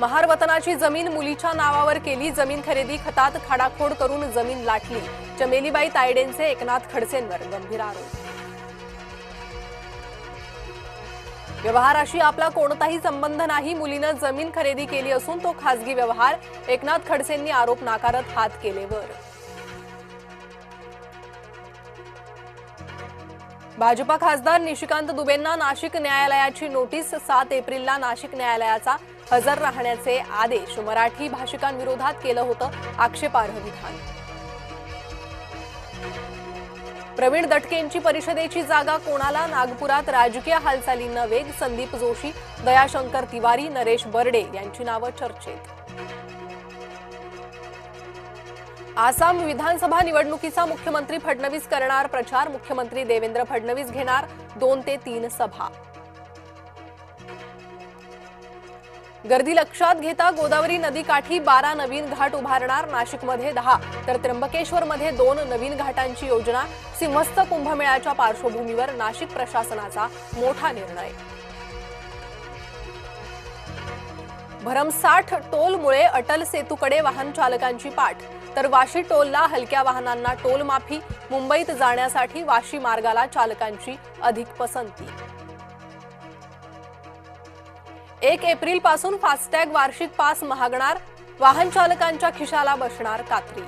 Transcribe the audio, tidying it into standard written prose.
महार वतनाची जमीन मुलीच्या नावावर केली, जमीन खरेदी खतात खाडाखोड करून जमीन लाटली। चमेलीबाई तायडेंचे एकनाथ खडसेंवर गंभीर आरोप। व्यवहाराशी आपला कोणताही संबंध नाही, मुलीनं जमीन खरेदी केली असून तो खासगी व्यवहार। एकनाथ खडसेंनी आरोप नाकारत हात केले वर। भाजपा खासदार निशिकांत दुबेंना नाशिक न्यायालयाची नोटीस। 7 एप्रिलला नाशिक न्यायालयाचा हजर राहण्याचे आदेश। मराठी भाषिकांविरोधात केलं होतं आक्षेपार्ह विधान। प्रवीण दटकेंची परिषदेची जागा कोणाला? नागपुरात राजकीय हालचालींना वेग। संदीप जोशी, दयाशंकर तिवारी, नरेश बर्डे यांची नावं चर्चेत। आसाम विधानसभा निवडणुकीचा मुख्यमंत्री फडणवीस करणार प्रचार। मुख्यमंत्री देवेंद्र फडणवीस घेणार 2 ते 3 सभा। गर्दी लक्षात घेता गोदावरी नदीकाठी 12 नवीन घाट उभारणार। नाशिकमध्ये 10 तर त्र्यंबकेश्वरमध्ये 2 नवीन घाटांची योजना। सिंहस्थ कुंभमेळ्याच्या पार्श्वभूमीवर नाशिक प्रशासनाचा मोठा निर्णय। भरमसाठ टोलमुळे अटल सेतूकडे वाहन चालकांची पाठ, तर वाशी टोलला हलक्या वाहनांना टोल माफी। मुंबईत जाण्यासाठी वाशी मार्गाला चालकांची अधिक पसंती। 1 एप्रिलपासून फास्टॅग वार्षिक पास महागणार, वाहन चालकांच्या खिशाला बसणार कात्री।